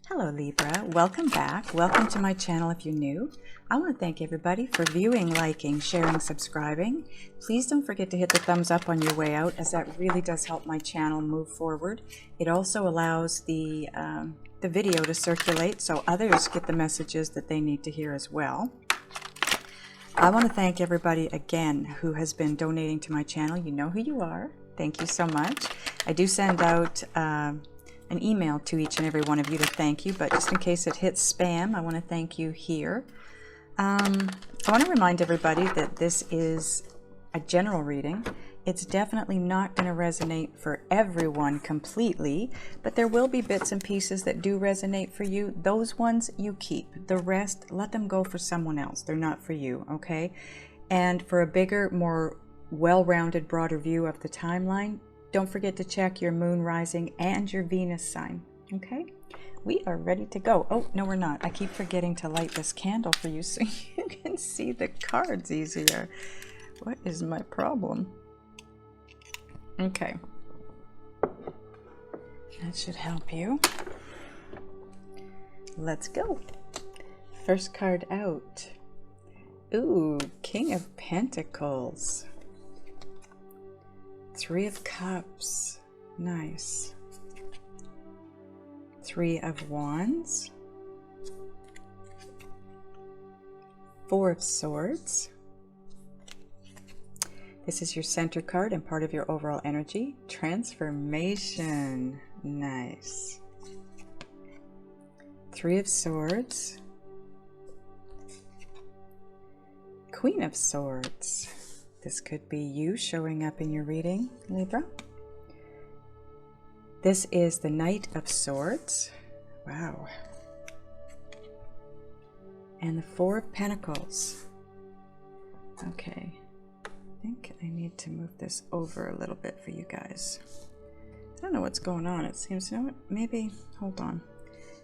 Hello Libra, welcome back. Welcome to my channel if you're new. I want to thank everybody for viewing, liking, sharing, subscribing. Please don't forget to hit the thumbs up on your way out, as that really does help my channel move forward. It also allows the video to circulate so others get the messages that they need to hear as well. I want to thank everybody again who has been donating to my channel. You know who you are. Thank you so much. I do send out an email to each and every one of you to thank you, but just in case it hits spam, I want to thank you here. I want to remind everybody that this is a general reading. It's definitely not going to resonate for everyone completely, but there will be bits and pieces that do resonate for you. Those ones you keep. The rest, let them go for someone else. They're not for you, okay? And for a bigger, more well-rounded, broader view of the timeline, don't forget to check your moon rising and your Venus sign, okay? We are ready to go. Oh, no, we're not. I keep forgetting to light this candle for you so you can see the cards easier. What is my problem? Okay. That should help you. Let's go. First card out. Ooh, King of Pentacles. Three of Cups, nice. Three of Wands, Four of Swords. This is your center card and part of your overall energy. Transformation, nice. Three of Swords, Queen of Swords. This could be you showing up in your reading, Libra. This is the Knight of Swords. Wow. And the Four of Pentacles. Okay. I think I need to move this over a little bit for you guys. I don't know what's going on. It seems, you know what, maybe, hold on.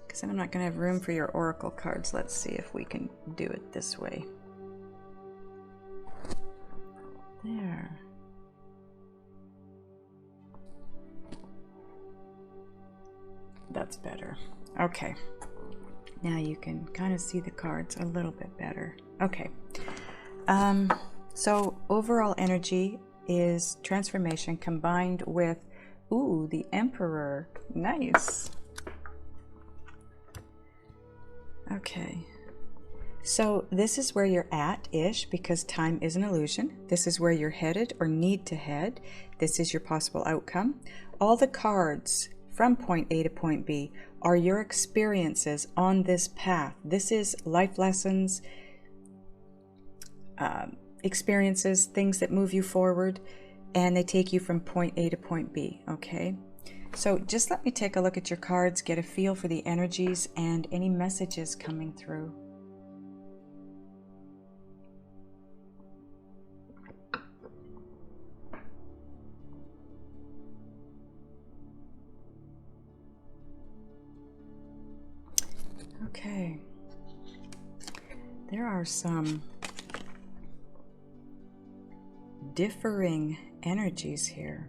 Because then I'm not going to have room for your oracle cards. Let's see if we can do it this way. There. That's better. Okay. Now you can kind of see the cards a little bit better. Okay. So overall energy is transformation combined with, ooh, the Emperor. Nice. Okay. So this is where you're at-ish, because time is an illusion. This is where you're headed or need to head. This is your possible outcome. All the cards from point A to point B are your experiences on this path. This is life lessons, experiences, things that move you forward, and they take you from point A to point B, okay? So just let me take a look at your cards, get a feel for the energies and any messages coming through. Okay, there are some differing energies here.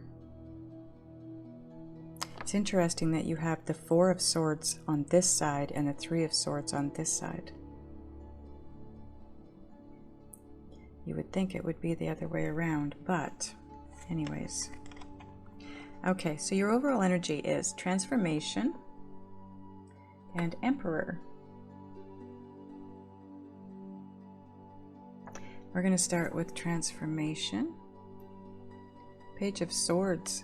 It's interesting that you have the Four of Swords on this side and the Three of Swords on this side. You would think it would be the other way around, but anyways. Okay, so your overall energy is transformation and Emperor. We're going to start with transformation. Page of Swords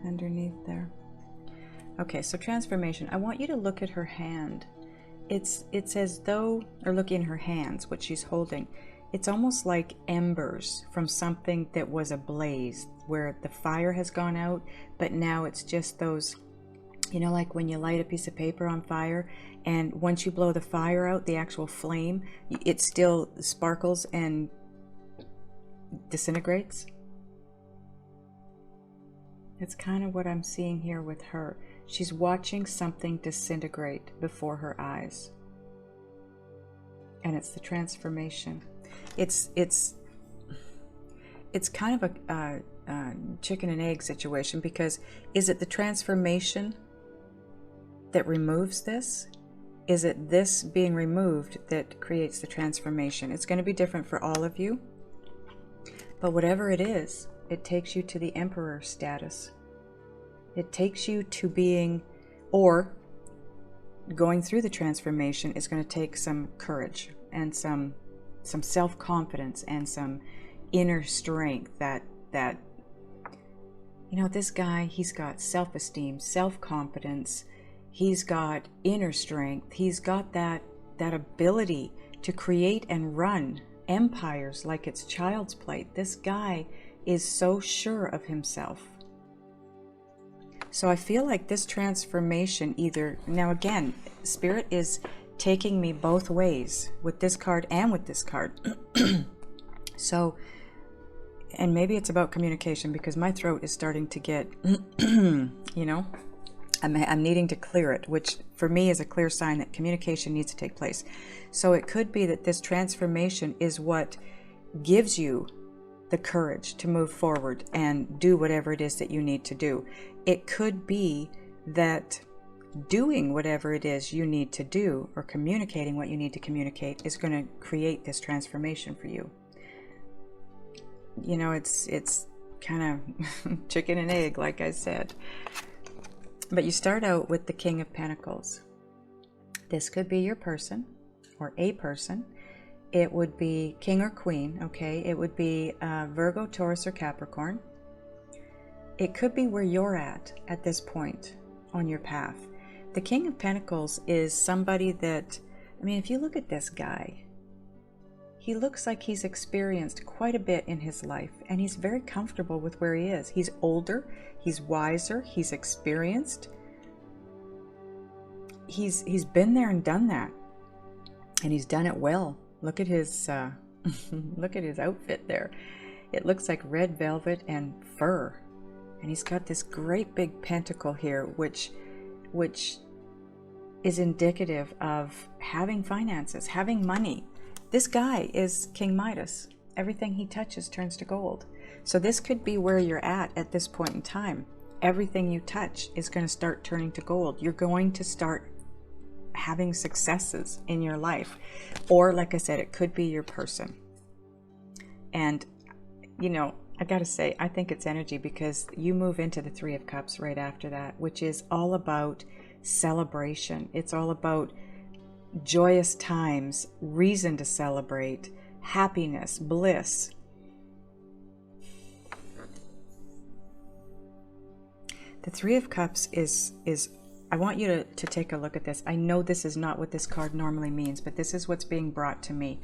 underneath there. Okay, so transformation. I want you to look at her hand. It's as though, or look in her hands, what she's holding. It's almost like embers from something that was ablaze, where the fire has gone out, but now it's just those, you know, like when you light a piece of paper on fire, and once you blow the fire out, the actual flame, it still sparkles and disintegrates. It's kind of what I'm seeing here with her. She's watching something disintegrate before her eyes. And it's the transformation. It's kind of a chicken and egg situation, because is it the transformation that removes this? Is it this being removed that creates the transformation? It's going to be different for all of you. But whatever it is, it takes you to the Emperor status. It takes you to being, or going through the transformation is going to take some courage and some self-confidence and some inner strength that you know, this guy, he's got self-esteem, self-confidence, he's got inner strength, he's got that ability to create and run empires like it's child's play. This guy is so sure of himself. So I feel like this transformation either, now again, Spirit is taking me both ways with this card and with this card. So, and maybe it's about communication, because my throat is starting to get, you know, I'm needing to clear it, which for me is a clear sign that communication needs to take place. So it could be that this transformation is what gives you the courage to move forward and do whatever it is that you need to do. It could be that doing whatever it is you need to do, or communicating what you need to communicate, is going to create this transformation for you. You know, it's kind of chicken and egg, like I said. But you start out with the King of Pentacles. This could be your person or a person. It would be King or Queen, okay? It would be Virgo, Taurus, or Capricorn. It could be where you're at this point on your path. The King of Pentacles is somebody that, I mean, if you look at this guy, he looks like he's experienced quite a bit in his life, and he's very comfortable with where he is. He's older, he's wiser, he's experienced. He's been there and done that, and he's done it well. Look at his look at his outfit there. It looks like red velvet and fur, and he's got this great big pentacle here, which is indicative of having finances, having money. This guy is King Midas. Everything he touches turns to gold. So this could be where you're at this point in time. Everything you touch is going to start turning to gold. You're going to start having successes in your life. Or, like I said, it could be your person. And, you know, I got to say, I think it's energy, because you move into the Three of Cups right after that, which is all about celebration. It's all about joyous times, reason to celebrate, happiness, bliss. The Three of Cups is I want you to take a look at this. I know this is not what this card normally means, but this is what's being brought to me.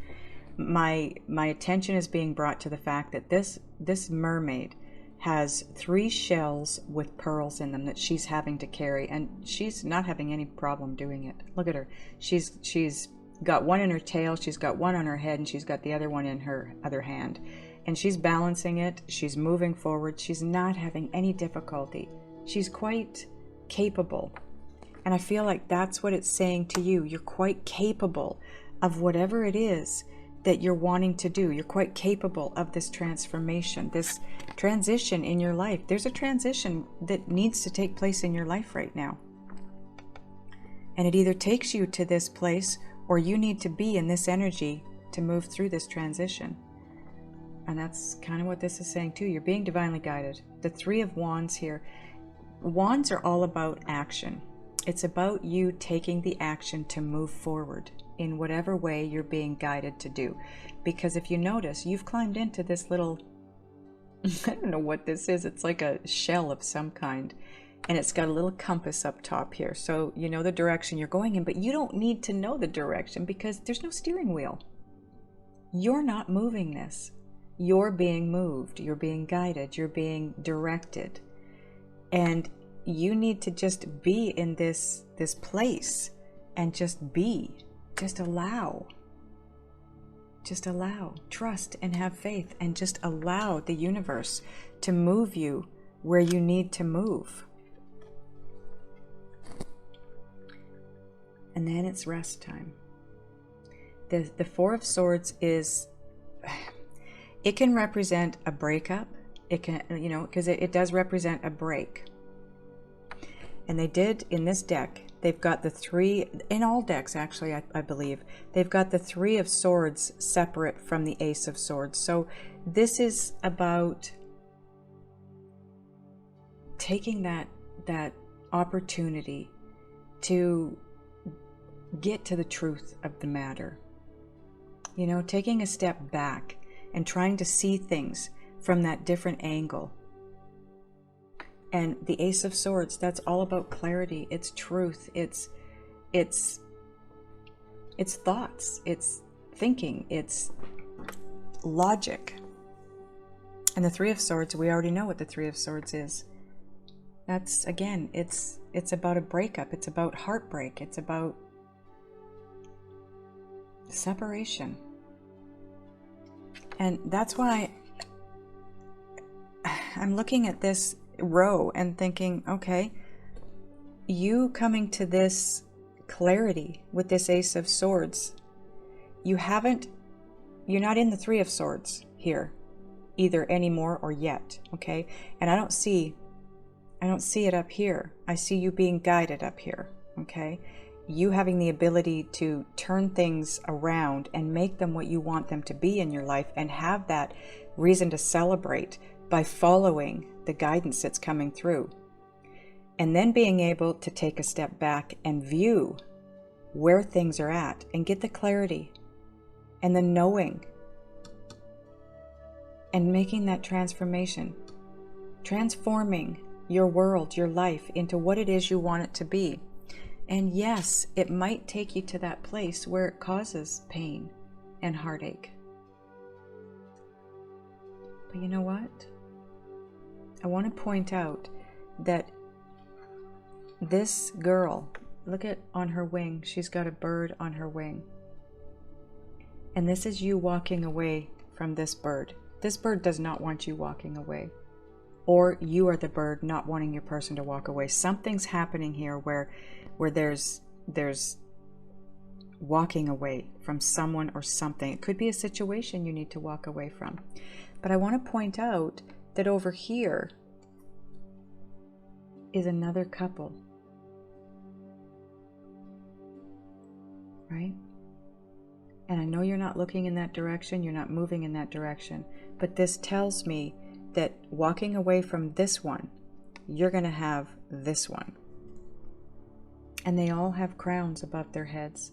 My attention is being brought to the fact that this mermaid has 3 shells with pearls in them that she's having to carry, and she's not having any problem doing it. Look at her. She's got one in her tail, she's got one on her head, and she's got the other one in her other hand. And she's balancing it, she's moving forward, she's not having any difficulty. She's quite capable. And I feel like that's what it's saying to you. You're quite capable of whatever it is that you're wanting to do. You're quite capable of this transformation, this transition in your life. There's a transition that needs to take place in your life right now. And it either takes you to this place, or you need to be in this energy to move through this transition. And that's kind of what this is saying too. You're being divinely guided. The Three of Wands here. Wands are all about action. It's about you taking the action to move forward in whatever way you're being guided to do. Because if you notice, you've climbed into this little, I don't know what this is. It's like a shell of some kind. And it's got a little compass up top here. So you know the direction you're going in, but you don't need to know the direction because there's no steering wheel. You're not moving this. You're being moved. You're being guided. You're being directed. And you need to just be in this place and just be. Just allow. Just allow. Trust and have faith, and just allow the universe to move you where you need to move. And then it's rest time. The Four of Swords is, it can represent a breakup. It can, you know, because it does represent a break. And they did, in this deck, They've got the three, in all decks actually, I believe, they've got the Three of Swords separate from the Ace of Swords. So this is about taking that opportunity to get to the truth of the matter. You know, taking a step back and trying to see things from that different angle. And the Ace of Swords, that's all about clarity. It's truth. It's thoughts. It's thinking. It's logic. And the Three of Swords, we already know what the Three of Swords is. That's, again, it's about a breakup. It's about heartbreak. It's about separation. And that's why I'm looking at this row and thinking, okay, you coming to this clarity with this Ace of Swords, you're not in the Three of Swords here either anymore or yet, okay? And I don't see it up here. I see you being guided up here, okay? You having the ability to turn things around and make them what you want them to be in your life, and have that reason to celebrate by following the guidance that's coming through. And then being able to take a step back and view where things are at and get the clarity and the knowing and making that transformation, transforming your world, your life into what it is you want it to be. And yes, it might take you to that place where it causes pain and heartache. But you know what? I want to point out that this girl, look at on her wing, she's got a bird on her wing. And this is you walking away from this bird. This bird does not want you walking away. Or you are the bird not wanting your person to walk away. Something's happening here where there's walking away from someone or something. It could be a situation you need to walk away from. But I want to point out that over here is another couple, right? And I know you're not looking in that direction, you're not moving in that direction, but this tells me that walking away from this one, you're going to have this one. And they all have crowns above their heads.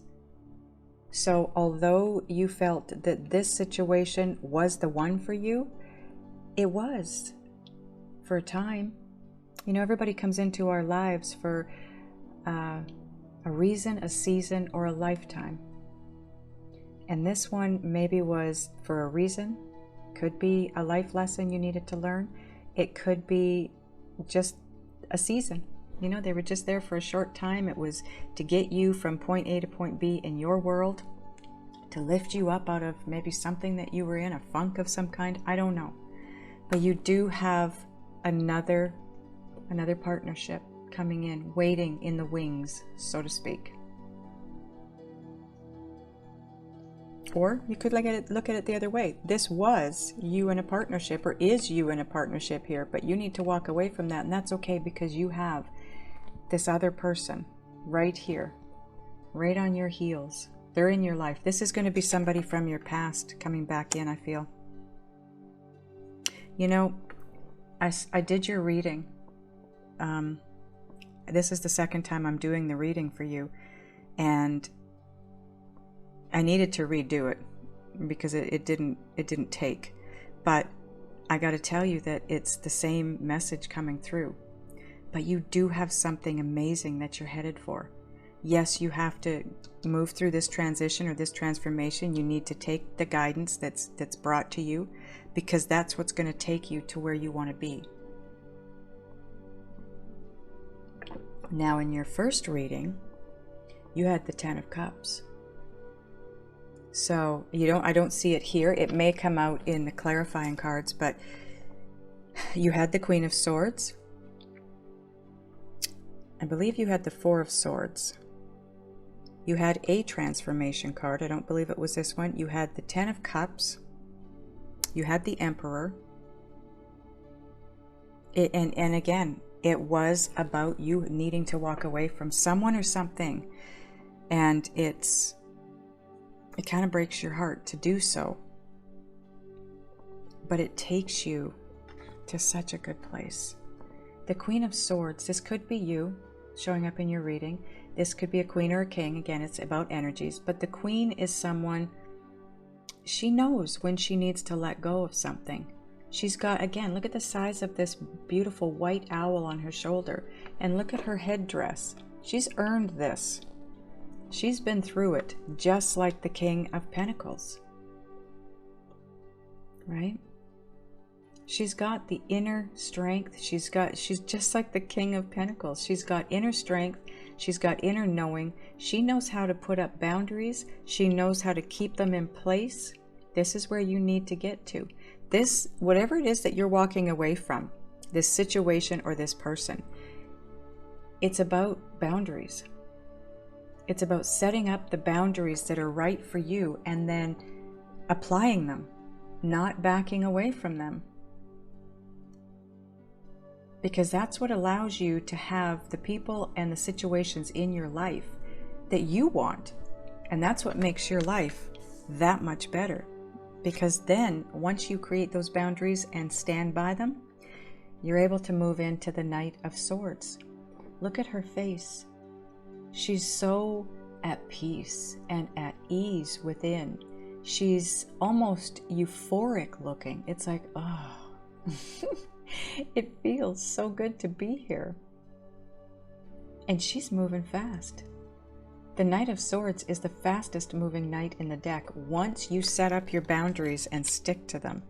So although you felt that this situation was the one for you, it was for a time. You know, everybody comes into our lives for a reason, a season, or a lifetime. And this one maybe was for a reason. Could be a life lesson you needed to learn. It could be just a season. You know, they were just there for a short time. It was to get you from point A to point B in your world, to lift you up out of maybe something that you were in, a funk of some kind. I don't know. But you do have another partnership coming in, waiting in the wings, so to speak. Or you could look at it the other way. This was you in a partnership, or is you in a partnership here, but you need to walk away from that, and that's okay, because you have this other person right here, right on your heels. They're in your life. This is going to be somebody from your past coming back in, I feel. You know, I did your reading. This is the second time I'm doing the reading for you, and I needed to redo it because it didn't take. But I got to tell you that it's the same message coming through. But you do have something amazing that you're headed for. Yes, you have to move through this transition or this transformation. You need to take the guidance that's brought to you, because that's what's going to take you to where you want to be. Now, in your first reading, you had the Ten of Cups. So I don't see it here. It may come out in the clarifying cards, but you had the Queen of Swords. I believe you had the Four of Swords. You had a transformation card. I don't believe it was this one. You had the Ten of Cups. You had the Emperor. And again, It was about you needing to walk away from someone or something. And it kind of breaks your heart to do so. But it takes you to such a good place. The Queen of Swords, this could be you showing up in your reading. This could be a queen or a king. Again, it's about energies. But the queen is someone, she knows when she needs to let go of something. She's got, again, look at the size of this beautiful white owl on her shoulder. And look at her headdress. She's earned this. She's been through it, just like the King of Pentacles. Right? She's got the inner strength. She's just like the King of Pentacles. She's got inner strength. She's got inner knowing. She knows how to put up boundaries. She knows how to keep them in place. This is where you need to get to. This, whatever it is that you're walking away from, this situation or this person, it's about boundaries. It's about setting up the boundaries that are right for you and then applying them, not backing away from them. Because that's what allows you to have the people and the situations in your life that you want. And that's what makes your life that much better. Because then, once you create those boundaries and stand by them, you're able to move into the Knight of Swords. Look at her face. She's so at peace and at ease within. She's almost euphoric looking. It's like, oh, it feels so good to be here. And she's moving fast. The Knight of Swords is the fastest moving knight in the deck. Once you set up your boundaries and stick to them,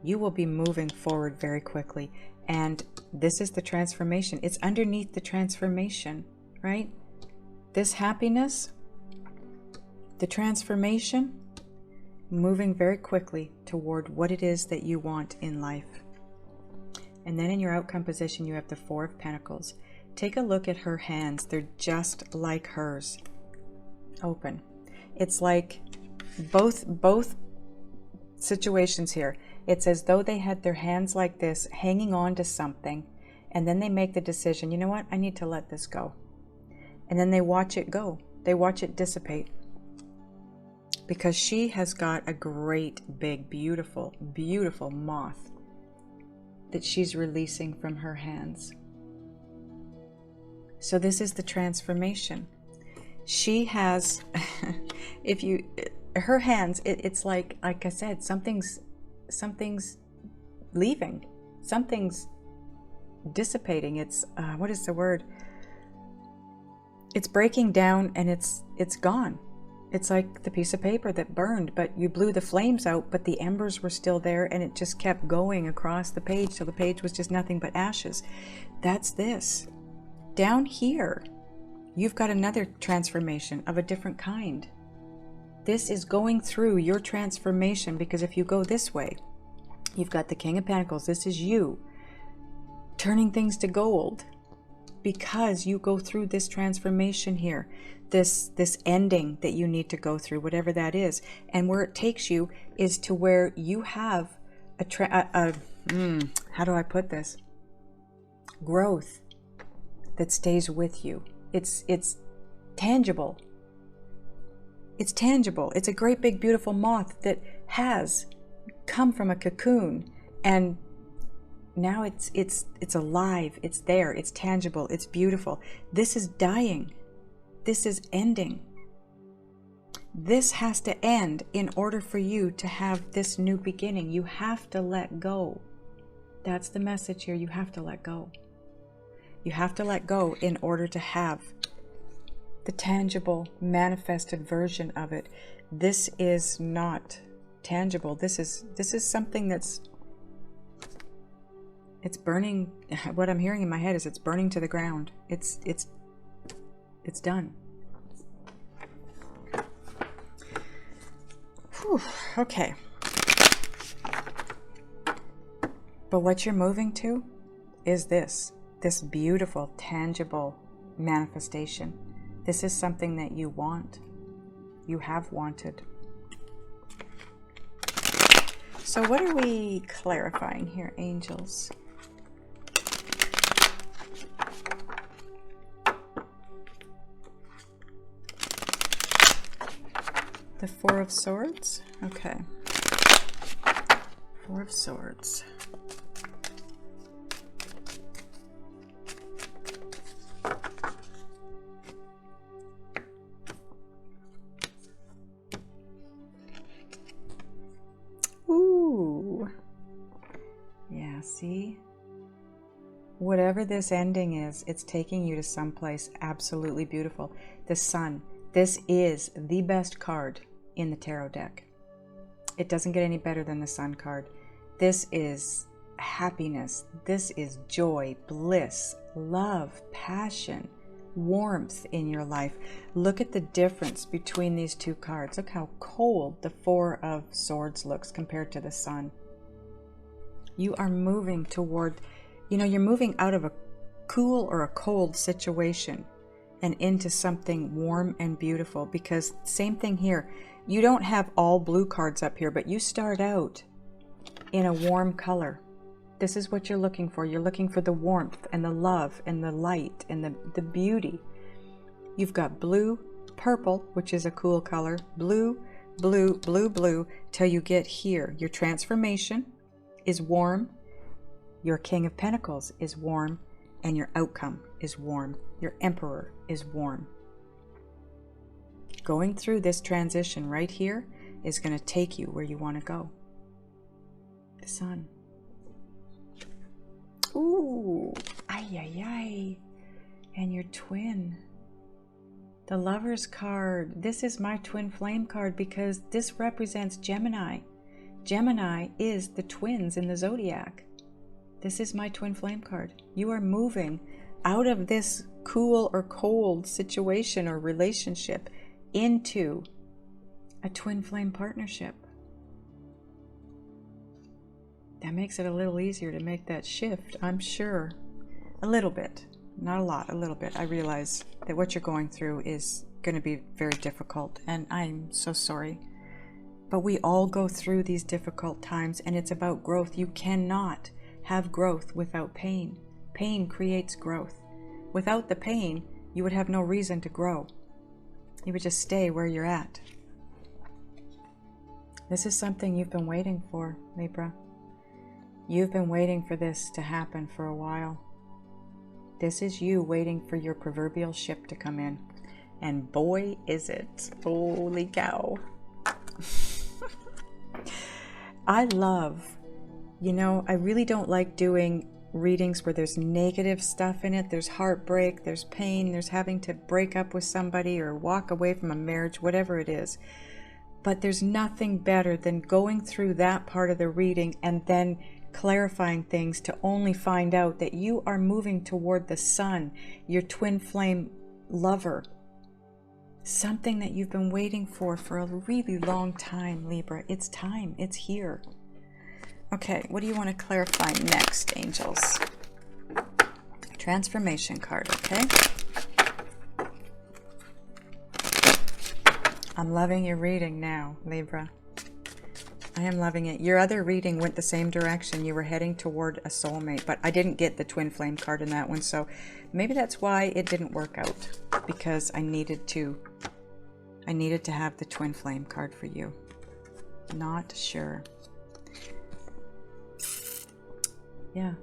you will be moving forward very quickly. And this is the transformation. It's underneath the transformation, right? This happiness, the transformation, moving very quickly toward what it is that you want in life. And then in your outcome position, you have the Four of Pentacles. Take a look at her hands. They're just like hers. Open. It's like both situations here. It's as though they had their hands like this, hanging on to something, and then they make the decision, you know what, I need to let this go. And then they watch it go. They watch it dissipate. Because she has got a great, big, beautiful, beautiful moth that she's releasing from her hands. So this is the transformation. She has, her hands, it's like I said, something's leaving. Something's dissipating. It's, what is the word? It's breaking down and it's gone. It's like the piece of paper that burned, but you blew the flames out, but the embers were still there, and it just kept going across the page till the page was just nothing but ashes. That's this. Down here, you've got another transformation of a different kind. This is going through your transformation, because if you go this way, you've got the King of Pentacles. This is you turning things to gold, because you go through this transformation here, this ending that you need to go through, whatever that is. And where it takes you is to where you have how do I put this? Growth that stays with you. It's tangible. It's tangible. It's a great big beautiful moth that has come from a cocoon, and now it's alive. It's there. It's tangible. It's beautiful. This is dying. This is ending. This has to end in order for you to have this new beginning. You have to let go. That's the message here. You have to let go. You have to let go in order to have the tangible, manifested version of it. This is not tangible. This is something that's, it's burning. What I'm hearing in my head is it's burning to the ground. It's done. Whew, okay. But what you're moving to is this beautiful, tangible manifestation. This is something that you want. You have wanted. So what are we clarifying here, angels? The Four of Swords? Okay. Four of Swords. Ooh. Yeah, see? Whatever this ending is, it's taking you to someplace absolutely beautiful. The Sun. This is the best card in the tarot deck. It doesn't get any better than the Sun card. This is happiness. This is joy, bliss, love, passion, warmth in your life. Look at the difference between these two cards. Look how cold the Four of Swords looks compared to the Sun. You are moving toward, you're moving out of a cool or a cold situation and into something warm and beautiful, because same thing here. You don't have all blue cards up here, but you start out in a warm color. This is what you're looking for. You're looking for the warmth and the love and the light and the beauty. You've got blue, purple, which is a cool color, blue, blue, blue, blue, till you get here. Your transformation is warm. Your King of Pentacles is warm, and your outcome is warm. Your Emperor is warm. Going through this transition right here is going to take you where you want to go. The Sun. Ooh, ay, ay, ay. And your twin. The Lover's card. This is my twin flame card because this represents Gemini. Gemini is the twins in the zodiac. This is my twin flame card. You are moving out of this cool or cold situation or relationship into a twin flame partnership. That makes it a little easier to make that shift, I'm sure. A little bit, not a lot, a little bit. I realize that what you're going through is going to be very difficult, and I'm so sorry. But we all go through these difficult times, and it's about growth. You cannot have growth without pain. Pain creates growth. Without the pain, you would have no reason to grow. You would just stay where you're at. This is something you've been waiting for, Libra. You've been waiting for this to happen for a while. This is you waiting for your proverbial ship to come in. And boy, is it. Holy cow. I really don't like doing readings where there's negative stuff in it. There's heartbreak, there's pain, there's having to break up with somebody or walk away from a marriage, whatever it is. But there's nothing better than going through that part of the reading and then clarifying things to only find out that you are moving toward the Sun, your twin flame lover. Something that you've been waiting for a really long time, Libra. It's time. It's here. Okay, what do you want to clarify next, angels? Transformation card, okay? I'm loving your reading now, Libra. I am loving it. Your other reading went the same direction. You were heading toward a soulmate, but I didn't get the twin flame card in that one, so maybe that's why it didn't work out, because I needed to have the twin flame card for you. Not sure. Yeah,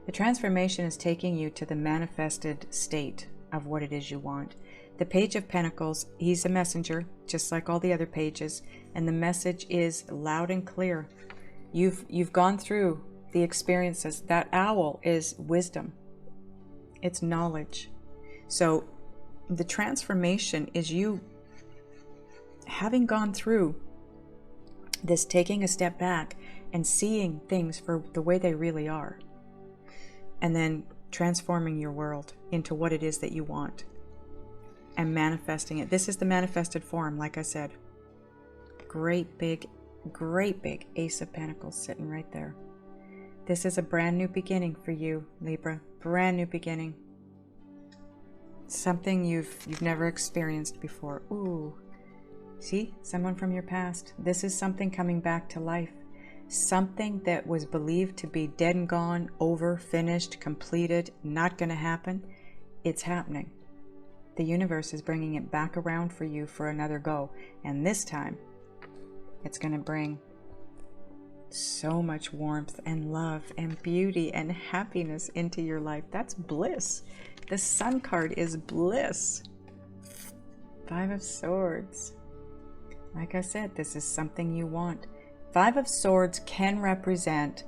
the transformation is taking you to the manifested state of what it is you want. The Page of Pentacles, he's a messenger, just like all the other pages, and the message is loud and clear. You've gone through the experiences. That owl is wisdom. It's knowledge. So the transformation is you having gone through this, taking a step back and seeing things for the way they really are, and then transforming your world into what it is that you want and manifesting it. This is the manifested form, like I said. Great big Ace of Pentacles sitting right there. This is a brand new beginning for you, Libra. Brand new beginning. Something you've never experienced before. Ooh. See? Someone from your past. This is something coming back to life. Something that was believed to be dead and gone, over, finished, completed, not going to happen. It's happening. The universe is bringing it back around for you for another go. And this time, it's going to bring so much warmth and love and beauty and happiness into your life. That's bliss. The Sun card is bliss. 5 of Swords. Like I said, this is something you want. 5 of Swords can represent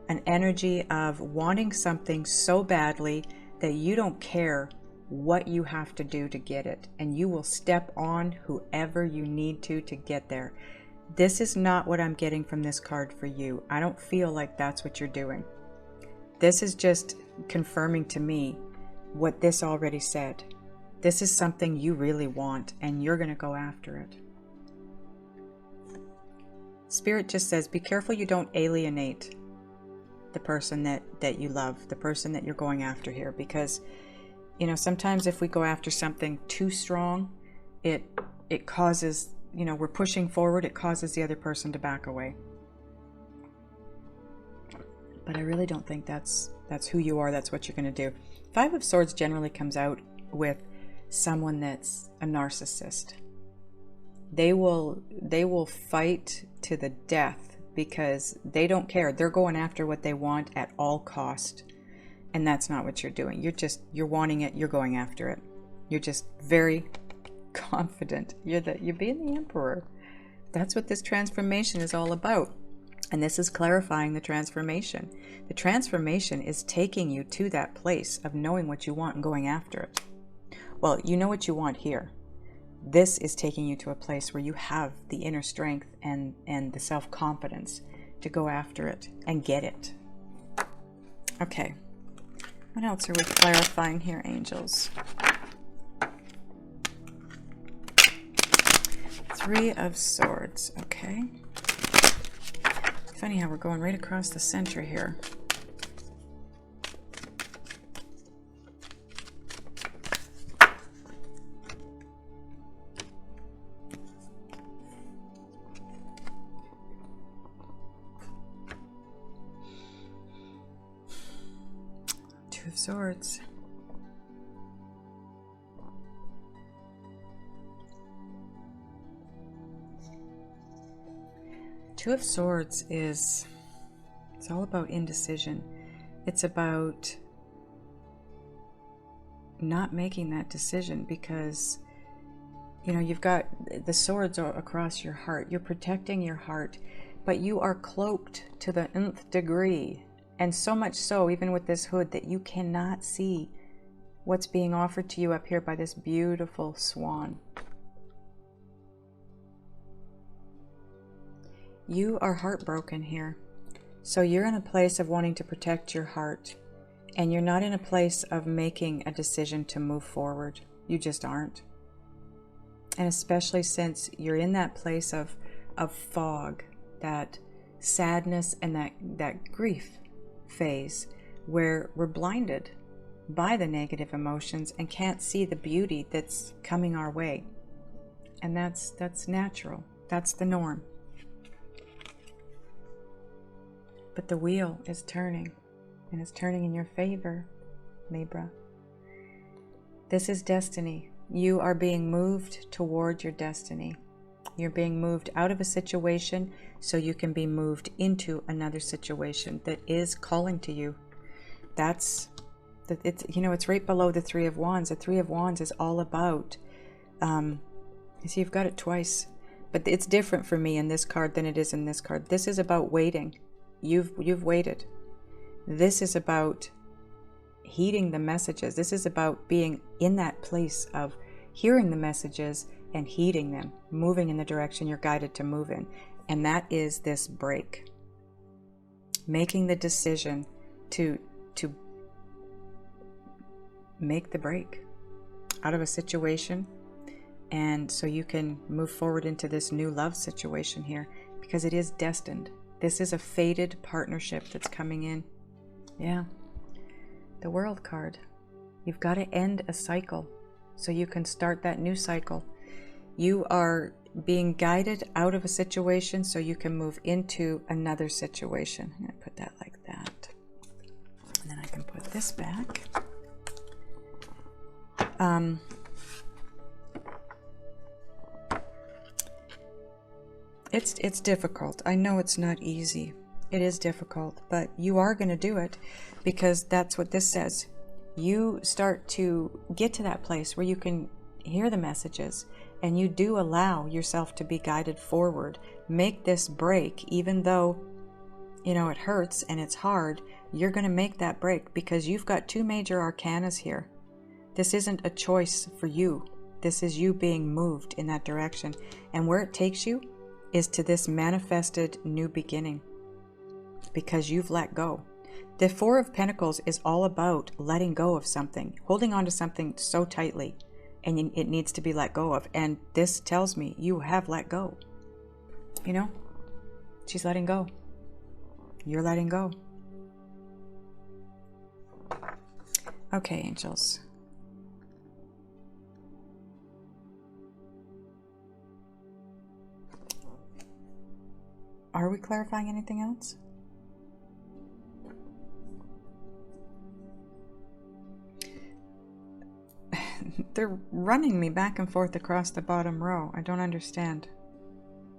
an energy of wanting something so badly that you don't care what you have to do to get it, and you will step on whoever you need to get there. This is not what I'm getting from this card for you. I don't feel like that's what you're doing. This is just confirming to me what this already said. This is something you really want, and you're going to go after it. Spirit just says, be careful you don't alienate the person that you love, the person that you're going after here, because sometimes if we go after something too strong, it causes, we're pushing forward, it causes the other person to back away. But I really don't think that's who you are, that's what you're going to do. 5 of Swords generally comes out with someone that's a narcissist. They will fight to the death because they don't care. They're going after what they want at all cost. And that's not what you're doing. You're wanting it, you're going after it. You're just very confident. You're being the Emperor. That's what this transformation is all about. And this is clarifying the transformation. The transformation is taking you to that place of knowing what you want and going after it. Well, you know what you want here. This is taking you to a place where you have the inner strength and the self-confidence to go after it and get it. Okay. What else are we clarifying here, angels? 3 of Swords. Okay. Funny how we're going right across the center here. Swords. 2 of Swords it's all about indecision. It's about not making that decision because you've got the swords across your heart. You're protecting your heart, but you are cloaked to the nth degree. And so much so, even with this hood, that you cannot see what's being offered to you up here by this beautiful swan. You are heartbroken here. So you're in a place of wanting to protect your heart. And you're not in a place of making a decision to move forward. You just aren't. And especially since you're in that place of fog, that sadness and that grief phase where we're blinded by the negative emotions and can't see the beauty that's coming our way. And that's natural. That's the norm. But the wheel is turning, and it's turning in your favor, Libra. This is destiny. You are being moved toward your destiny. You're being moved out of a situation so you can be moved into another situation that is calling to you. It's right below the 3 of Wands. The 3 of Wands is all about, you see, you've got it twice, but it's different for me in this card than it is in this card. This is about waiting. You've waited. This is about heeding the messages. This is about being in that place of hearing the messages and heeding them, moving in the direction you're guided to move in. And that is this break. Making the decision to make the break out of a situation, and so you can move forward into this new love situation here, because it is destined. This is a fated partnership that's coming in. Yeah. The World card. You've got to end a cycle so you can start that new cycle. You are being guided out of a situation so you can move into another situation. I'm going to put that like that. And then I can put this back. It's difficult. I know it's not easy. It is difficult, but you are going to do it, because that's what this says. You start to get to that place where you can hear the messages, and you do allow yourself to be guided forward. Make this break, even though, you know, it hurts and it's hard. You're going to make that break, because you've got 2 major arcanas here. This isn't a choice for you. This is you being moved in that direction. And where it takes you is to this manifested new beginning, because you've let go. The 4 of Pentacles is all about letting go of something, holding on to something so tightly, and it needs to be let go of. And this tells me you have let go. You know, she's letting go. You're letting go. Okay, angels. Are we clarifying anything else? They're running me back and forth across the bottom row. I don't understand.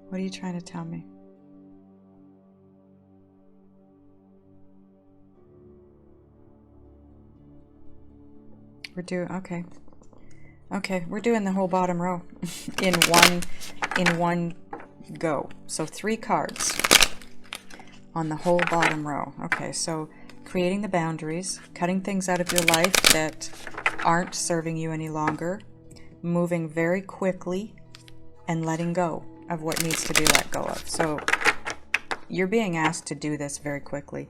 What are you trying to tell me? We're doing, okay. Okay, we're doing the whole bottom row in one go. So 3 cards on the whole bottom row. Okay, so creating the boundaries, cutting things out of your life that aren't serving you any longer, moving very quickly, and letting go of what needs to be let go of. So you're being asked to do this very quickly,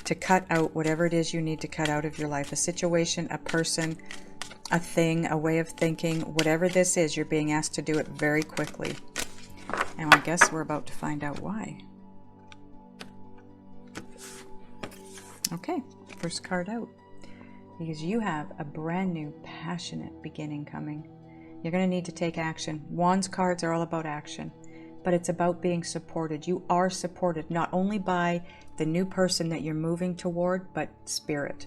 to cut out whatever it is you need to cut out of your life, a situation, a person, a thing, a way of thinking, whatever this is, you're being asked to do it very quickly. And I guess we're about to find out why. Okay, first card out. Because you have a brand new, passionate beginning coming. You're going to need to take action. Wands cards are all about action, but it's about being supported. You are supported not only by the new person that you're moving toward, but spirit.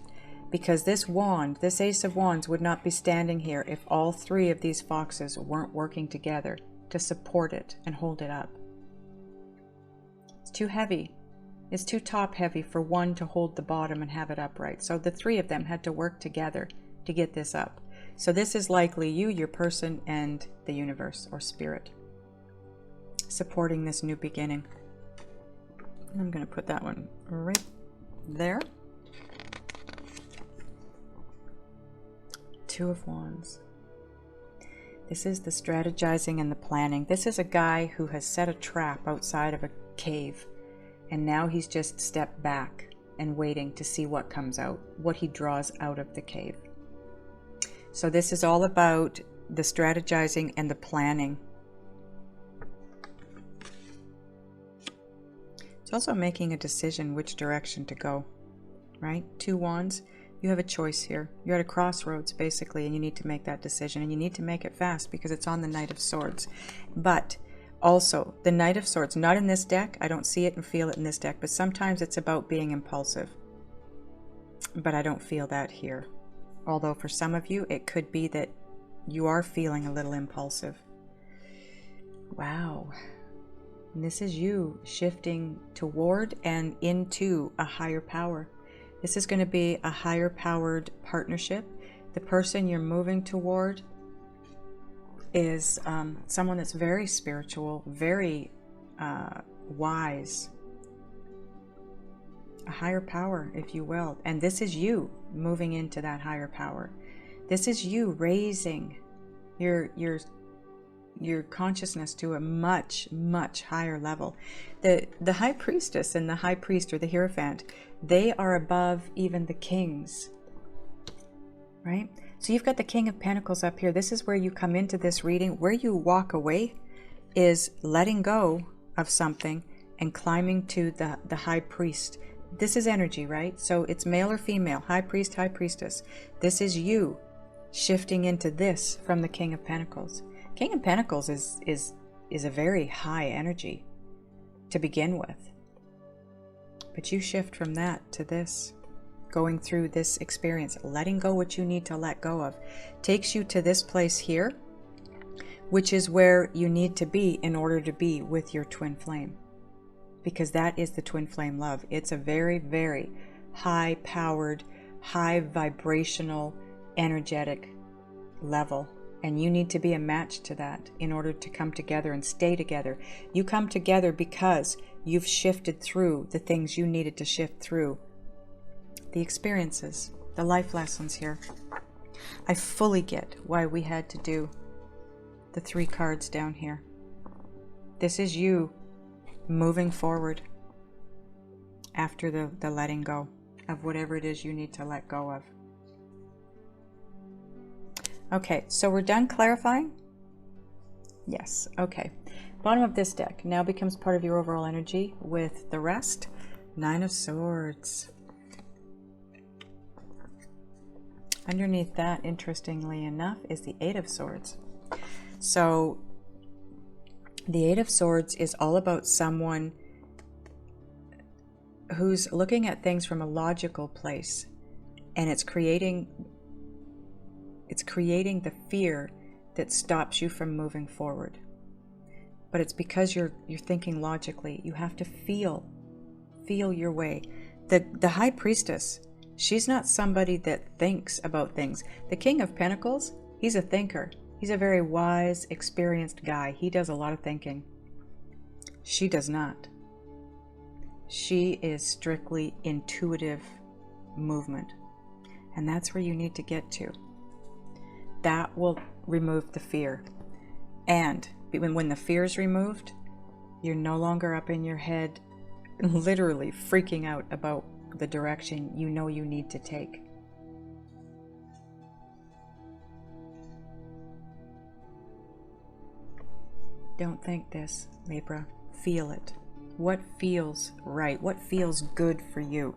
Because this wand, this Ace of Wands, would not be standing here if all 3 of these foxes weren't working together to support it and hold it up. It's too heavy. It's too top heavy for one to hold the bottom and have it upright. So the 3 of them had to work together to get this up. So this is likely you, your person, and the universe or spirit supporting this new beginning. I'm going to put that one right there. 2 of Wands. This is the strategizing and the planning. This is a guy who has set a trap outside of a cave, and now he's just stepped back and waiting to see what comes out, what he draws out of the cave. So this is all about the strategizing and the planning. It's also making a decision which direction to go, right? 2 Wands. You have a choice here. You're at a crossroads, basically, and you need to make that decision, and you need to make it fast because it's on the Knight of Swords. But also, the Knight of Swords, not in this deck. I don't see it and feel it in this deck, but sometimes it's about being impulsive. But I don't feel that here. Although for some of you, it could be that you are feeling a little impulsive. Wow. And this is you shifting toward and into a higher power. This is going to be a higher powered partnership. The person you're moving toward is someone that's very spiritual, very wise. A higher power, if you will. And this is you moving into that higher power. This is you raising your consciousness to a much, much higher level. The High Priestess and the High Priest, or the Hierophant, they are above even the kings, right? So you've got the King of Pentacles up here. This is where you come into this reading. Where you walk away is letting go of something and climbing to the High Priest. This is energy, right? So it's male or female, High Priest, High Priestess. This is you shifting into this from the King of Pentacles. King of Pentacles is a very high energy to begin with. But you shift from that to this, going through this experience, letting go what you need to let go of, takes you to this place here which is where you need to be in order to be with your twin flame. Because that is the twin flame love. It's a very, very high-powered, high vibrational, energetic level. And you need to be a match to that in order to come together and stay together. You come together because you've shifted through the things you needed to shift through. The experiences, the life lessons here. I fully get why we had to do the 3 cards down here. This is you moving forward after the letting go of whatever it is you need to let go of. Okay, so we're done clarifying? Yes, okay. Bottom of this deck now becomes part of your overall energy with the rest. 9 of Swords. Underneath that, interestingly enough, is the 8 of Swords. So the 8 of Swords is all about someone who's looking at things from a logical place, and it's creating the fear that stops you from moving forward. But it's because you're thinking logically. You have to feel your way. The High Priestess, she's not somebody that thinks about things. The King of Pentacles, he's a thinker. He's a very wise, experienced guy. He does a lot of thinking. She does not. She is strictly intuitive movement. And that's where you need to get to. That will remove the fear. And when the fear is removed, you're no longer up in your head, literally freaking out about the direction you know you need to take. Don't think this, Libra. Feel it. What feels right? What feels good for you?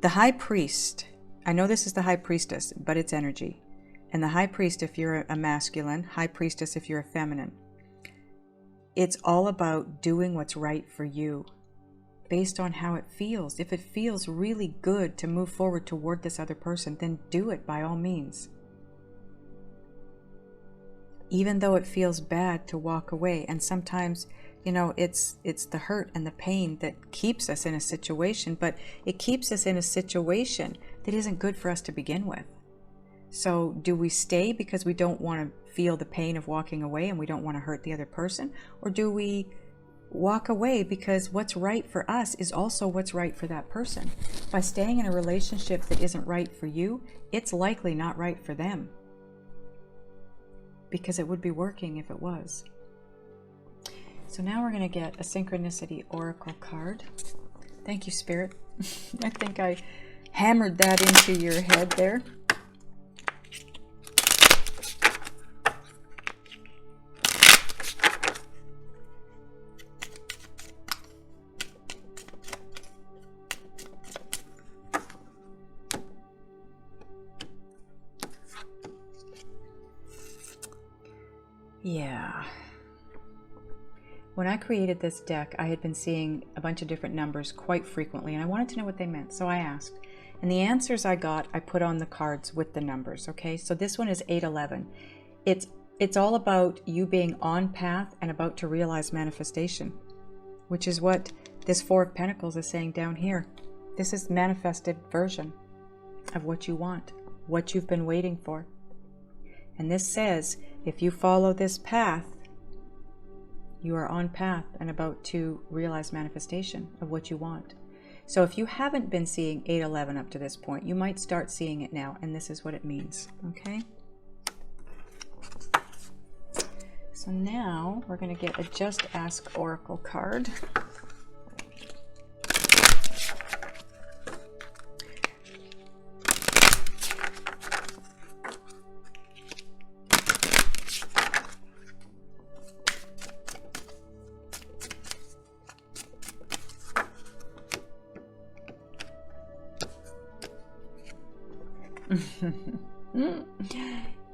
The High Priest, I know this is the High Priestess, but it's energy. And the High Priest, if you're a masculine, High Priestess, if you're a feminine. It's all about doing what's right for you, based on how it feels. If it feels really good to move forward toward this other person, then do it by all means. Even though it feels bad to walk away. And sometimes, you know, it's the hurt and the pain that keeps us in a situation, but it keeps us in a situation that isn't good for us to begin with. So do we stay because we don't want to feel the pain of walking away and we don't want to hurt the other person? Or do we walk away because what's right for us is also what's right for that person? By staying in a relationship that isn't right for you, it's likely not right for them. Because it would be working if it was. So now we're going to get a Synchronicity Oracle card. Thank you, Spirit. I think I hammered that into your head there. Yeah. When I created this deck, I had been seeing a bunch of different numbers quite frequently, and I wanted to know what they meant, so I asked. And the answers I got, I put on the cards with the numbers, okay? So this one is 811. It's all about you being on path and about to realize manifestation, which is what this 4 of Pentacles is saying down here. This is the manifested version of what you want, what you've been waiting for. And this says, if you follow this path, you are on path and about to realize manifestation of what you want. So if you haven't been seeing 811 up to this point, you might start seeing it now, and this is what it means, okay? So now we're going to get a Just Ask Oracle card.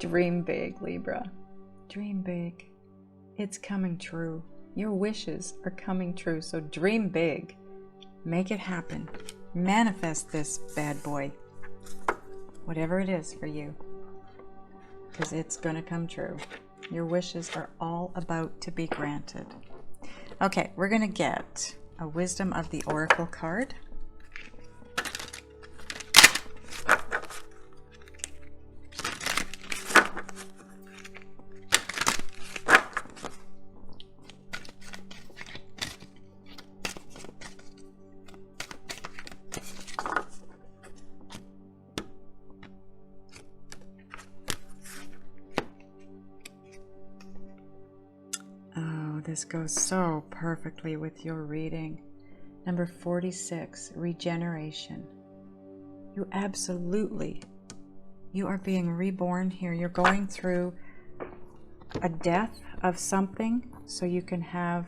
Dream big, Libra. Dream big. It's coming true. Your wishes are coming true. So dream big. Make it happen. Manifest this bad boy. Whatever it is for you. Because it's going to come true. Your wishes are all about to be granted. Okay, we're going to get a Wisdom of the Oracle card. This goes so perfectly with your reading. Number 46, regeneration. You are being reborn here. You're going through a death of something so you can have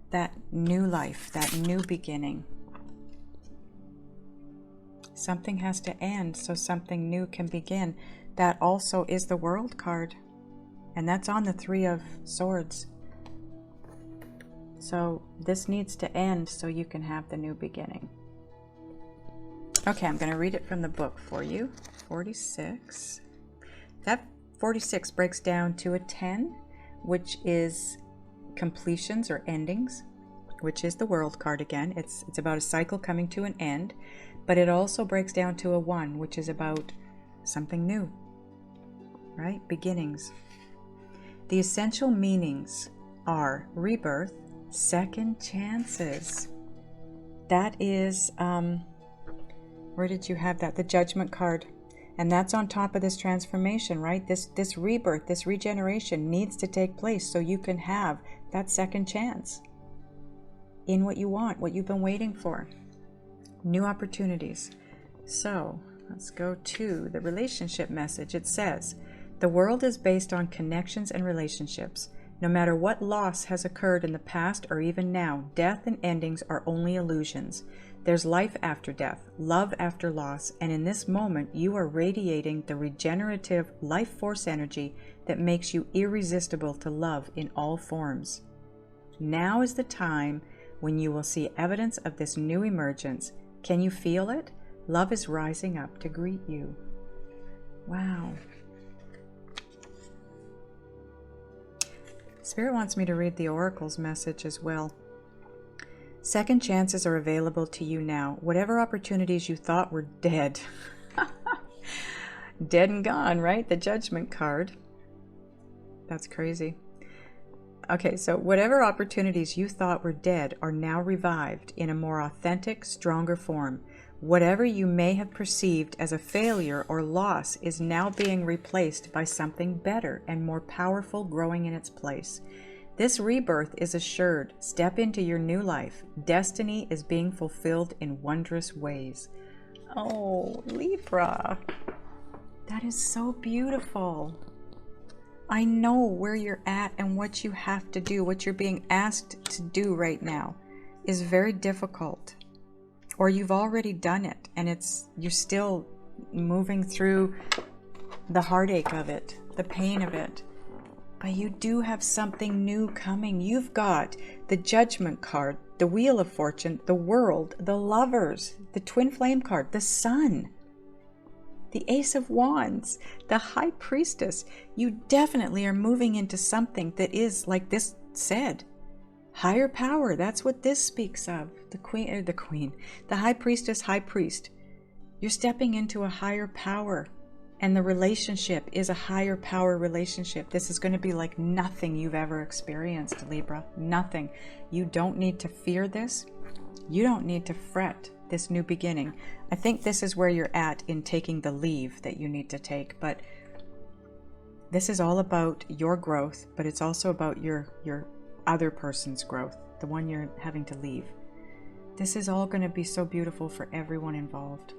that new life, that new beginning. Something has to end so something new can begin. That also is the World card, and that's on the Three of Swords. So this needs to end so you can have the new beginning. Okay, I'm going to read it from the book for you. 46. That 46 breaks down to a 10, which is completions or endings, which is the World card again. It's about a cycle coming to an end, but it also breaks down to a 1, which is about something new, right? Beginnings. The essential meanings are rebirth, second chances. That is, where did you have that? The Judgment card. And that's on top of this transformation, right? This rebirth, this regeneration needs to take place so you can have that second chance in what you want, what you've been waiting for. New opportunities. So let's go to the relationship message. It says, the world is based on connections and relationships. No matter what loss has occurred in the past or even now, death and endings are only illusions. There's life after death, love after loss, and in this moment you are radiating the regenerative life force energy that makes you irresistible to love in all forms. Now is the time when you will see evidence of this new emergence. Can you feel it? Love is rising up to greet you. Wow. Spirit wants me to read the Oracle's message as well. Second chances are available to you now. Whatever opportunities you thought were dead. Dead and gone, right? The Judgment card. That's crazy. Okay, so whatever opportunities you thought were dead are now revived in a more authentic, stronger form. Whatever you may have perceived as a failure or loss is now being replaced by something better and more powerful growing in its place. This rebirth is assured. Step into your new life. Destiny is being fulfilled in wondrous ways. Oh, Libra. That is so beautiful. I know where you're at and what you have to do, what you're being asked to do right now is very difficult. Or you've already done it and you're still moving through the heartache of it, the pain of it. But you do have something new coming. You've got the Judgment card, the Wheel of Fortune, the World, the Lovers, the Twin Flame card, the Sun, the Ace of Wands, the High Priestess. You definitely are moving into something that is, like this said, higher power. That's what this speaks of. The High Priestess, High Priest. You're stepping into a higher power, and the relationship is a higher power relationship. This is going to be like nothing you've ever experienced, Libra. Nothing. You don't need to fear this. You don't need to fret this new beginning. I think this is where you're at in taking the leave that you need to take, but this is all about your growth, but it's also about your other person's growth, the one you're having to leave. This is all going to be so beautiful for everyone involved.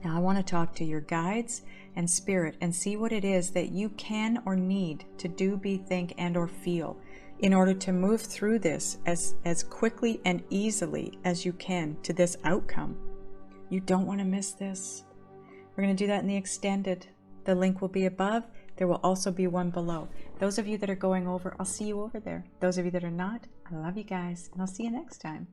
Now I want to talk to your guides and spirit and see what it is that you can or need to do, be, think, and or feel in order to move through this as quickly and easily as you can to this outcome. You don't want to miss this. We're going to do that in the extended. The link will be above. There will also be one below. Those of you that are going over, I'll see you over there. Those of you that are not, I love you guys, and I'll see you next time.